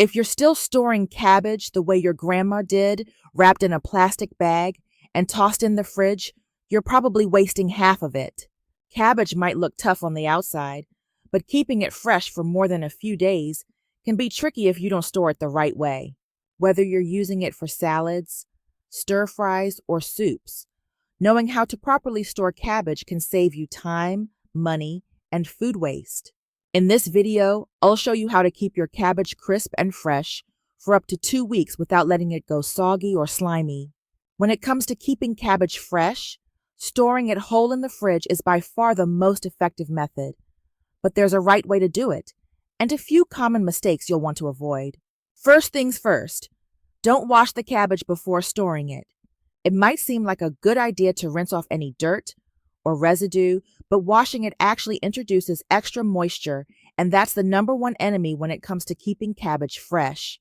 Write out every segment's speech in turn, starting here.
If you're still storing cabbage the way your grandma did, wrapped in a plastic bag and tossed in the fridge, you're probably wasting half of it. Cabbage might look tough on the outside, but keeping it fresh for more than a few days can be tricky if you don't store it the right way. Whether you're using it for salads, stir fries, or soups, knowing how to properly store cabbage can save you time, money, and food waste. In this video, I'll show you how to keep your cabbage crisp and fresh for up to 2 weeks without letting it go soggy or slimy. When it comes to keeping cabbage fresh, storing it whole in the fridge is by far the most effective method. But there's a right way to do it, and a few common mistakes you'll want to avoid. First things first, don't wash the cabbage before storing it. It might seem like a good idea to rinse off any dirt or residue, but washing it actually introduces extra moisture, and that's the number one enemy when it comes to keeping cabbage fresh.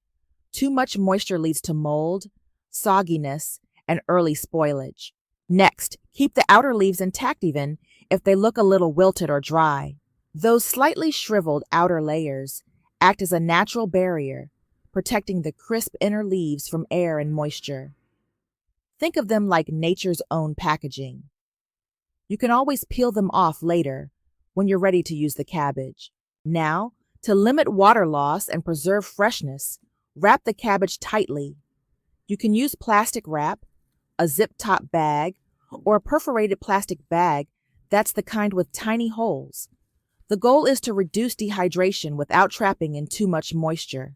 Too much moisture leads to mold, sogginess, and early spoilage. Next, keep the outer leaves intact even if they look a little wilted or dry. Those slightly shriveled outer layers act as a natural barrier, protecting the crisp inner leaves from air and moisture. Think of them like nature's own packaging. You can always peel them off later when you're ready to use the cabbage. Now, to limit water loss and preserve freshness, wrap the cabbage tightly. You can use plastic wrap, a zip-top bag, or a perforated plastic bag that's the kind with tiny holes. The goal is to reduce dehydration without trapping in too much moisture.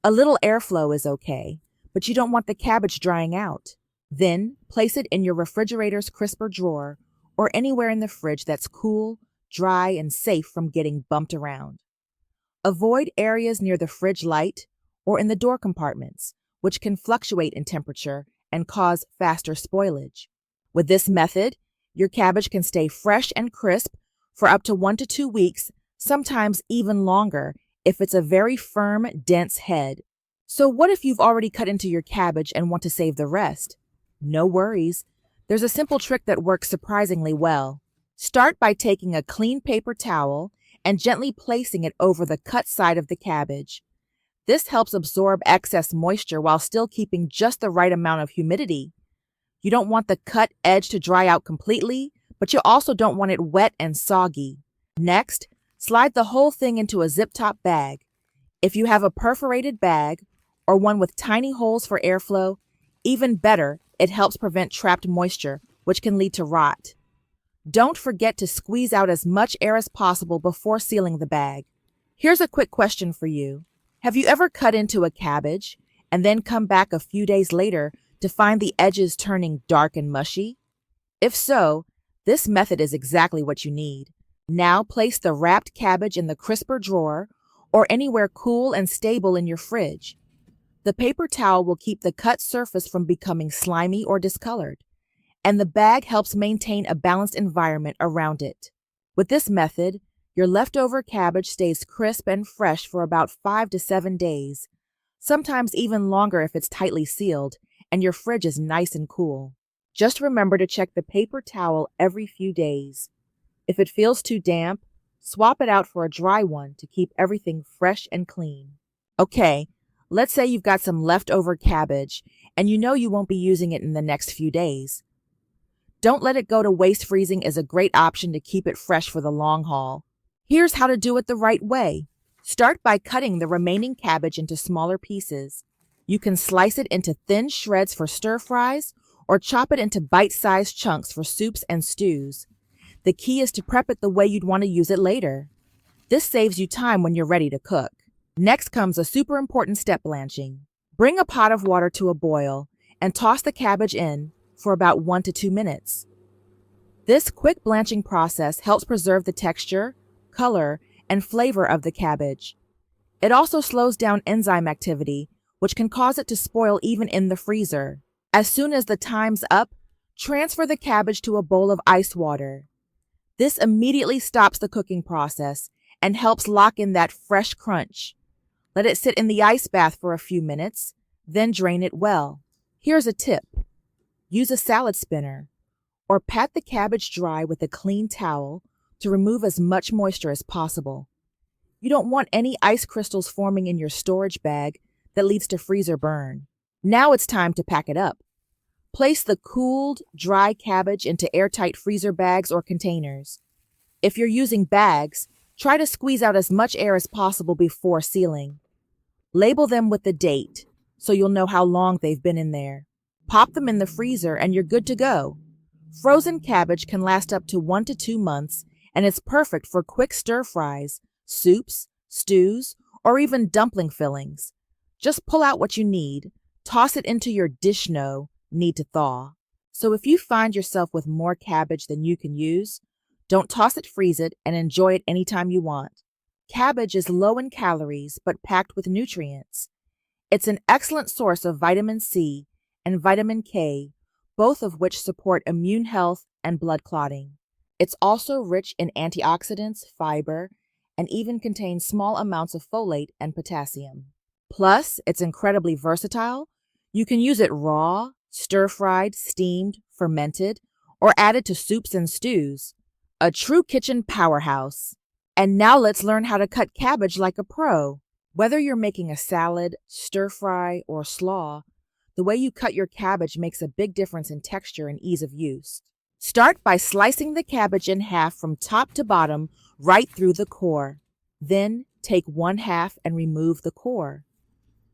A little airflow is okay, but you don't want the cabbage drying out. Then, place it in your refrigerator's crisper drawer or anywhere in the fridge that's cool, dry, and safe from getting bumped around. Avoid areas near the fridge light or in the door compartments, which can fluctuate in temperature and cause faster spoilage. With this method, your cabbage can stay fresh and crisp for up to 1 to 2 weeks, sometimes even longer if it's a very firm, dense head. So what if you've already cut into your cabbage and want to save the rest? No worries. There's a simple trick that works surprisingly well. Start by taking a clean paper towel and gently placing it over the cut side of the cabbage. This helps absorb excess moisture while still keeping just the right amount of humidity. You don't want the cut edge to dry out completely, but you also don't want it wet and soggy. Next, slide the whole thing into a zip-top bag. If you have a perforated bag or one with tiny holes for airflow, even better, it helps prevent trapped moisture, which can lead to rot. Don't forget to squeeze out as much air as possible before sealing the bag. Here's a quick question for you. Have you ever cut into a cabbage and then come back a few days later to find the edges turning dark and mushy? If so, this method is exactly what you need. Now place the wrapped cabbage in the crisper drawer or anywhere cool and stable in your fridge. The paper towel will keep the cut surface from becoming slimy or discolored, and the bag helps maintain a balanced environment around it. With this method, your leftover cabbage stays crisp and fresh for about 5 to 7 days, sometimes even longer if it's tightly sealed and your fridge is nice and cool. Just remember to check the paper towel every few days. If it feels too damp, swap it out for a dry one to keep everything fresh and clean. Okay, let's say you've got some leftover cabbage and you know you won't be using it in the next few days. Don't let it go to waste. Freezing is a great option to keep it fresh for the long haul. Here's how to do it the right way. Start by cutting the remaining cabbage into smaller pieces. You can slice it into thin shreds for stir fries or chop it into bite-sized chunks for soups and stews. The key is to prep it the way you'd want to use it later. This saves you time when you're ready to cook. Next comes a super important step: blanching. Bring a pot of water to a boil and toss the cabbage in for about 1 to 2 minutes. This quick blanching process helps preserve the texture, color, and flavor of the cabbage. It also slows down enzyme activity, which can cause it to spoil even in the freezer. As soon as the time's up, transfer the cabbage to a bowl of ice water. This immediately stops the cooking process and helps lock in that fresh crunch. Let it sit in the ice bath for a few minutes, then drain it well. Here's a tip. Use a salad spinner or pat the cabbage dry with a clean towel to remove as much moisture as possible. You don't want any ice crystals forming in your storage bag that leads to freezer burn. Now it's time to pack it up. Place the cooled, dry cabbage into airtight freezer bags or containers. If you're using bags, try to squeeze out as much air as possible before sealing. Label them with the date so you'll know how long they've been in there. Pop them in the freezer and you're good to go. Frozen cabbage can last up to 1 to 2 months, and it's perfect for quick stir-fries, soups, stews, or even dumpling fillings. Just pull out what you need, toss it into your need to thaw. So if you find yourself with more cabbage than you can use, don't toss it, freeze it, and enjoy it anytime you want. Cabbage is low in calories but packed with nutrients. It's an excellent source of vitamin C and vitamin K, both of which support immune health and blood clotting. It's also rich in antioxidants, fiber, and even contains small amounts of folate and potassium. Plus, it's incredibly versatile. You can use it raw, stir-fried, steamed, fermented, or added to soups and stews. A true kitchen powerhouse. And now let's learn how to cut cabbage like a pro. Whether you're making a salad, stir-fry, or slaw, the way you cut your cabbage makes a big difference in texture and ease of use. Start by slicing the cabbage in half from top to bottom, right through the core. Then take 1/2 and remove the core.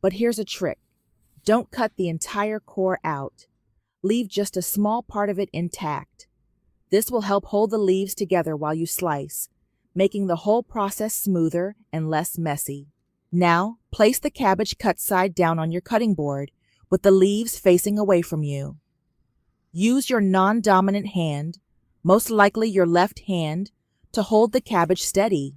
But here's a trick. Don't cut the entire core out. Leave just a small part of it intact. This will help hold the leaves together while you slice, making the whole process smoother and less messy. Now, place the cabbage cut side down on your cutting board, with the leaves facing away from you. Use your non-dominant hand, most likely your left hand, to hold the cabbage steady.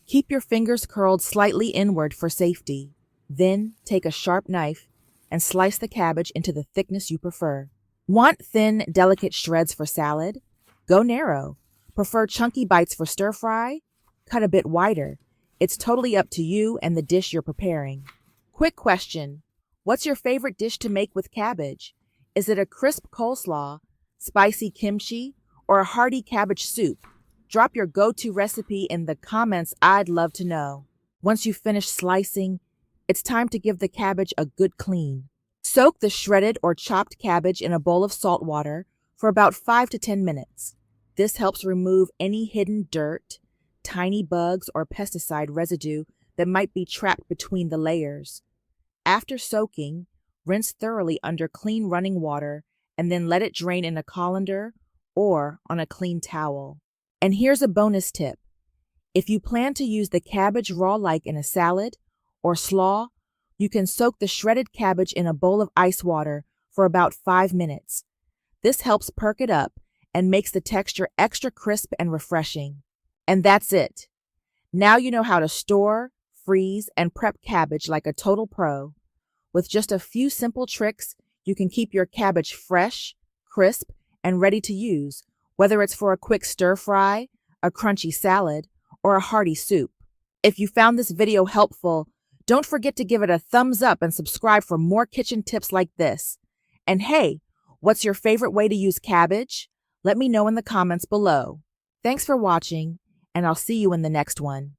Keep your fingers curled slightly inward for safety. Then take a sharp knife and slice the cabbage into the thickness you prefer. Want thin, delicate shreds for salad? Go narrow. Prefer chunky bites for stir-fry? Cut a bit wider. It's totally up to you and the dish you're preparing. Quick question. What's your favorite dish to make with cabbage? Is it a crisp coleslaw, spicy kimchi, or a hearty cabbage soup? Drop your go-to recipe in the comments. I'd love to know. Once you finish slicing, it's time to give the cabbage a good clean. Soak the shredded or chopped cabbage in a bowl of salt water for about 5 to 10 minutes. This helps remove any hidden dirt, tiny bugs, or pesticide residue that might be trapped between the layers. After soaking, rinse thoroughly under clean running water and then let it drain in a colander or on a clean towel. And here's a bonus tip. If you plan to use the cabbage raw like in a salad or slaw, you can soak the shredded cabbage in a bowl of ice water for about 5 minutes. This helps perk it up and makes the texture extra crisp and refreshing. And that's it. Now you know how to store, freeze, and prep cabbage like a total pro. With just a few simple tricks, you can keep your cabbage fresh, crisp, and ready to use, whether it's for a quick stir-fry, a crunchy salad, or a hearty soup. If you found this video helpful, don't forget to give it a thumbs up and subscribe for more kitchen tips like this. And hey, what's your favorite way to use cabbage? Let me know in the comments below. Thanks for watching, and I'll see you in the next one.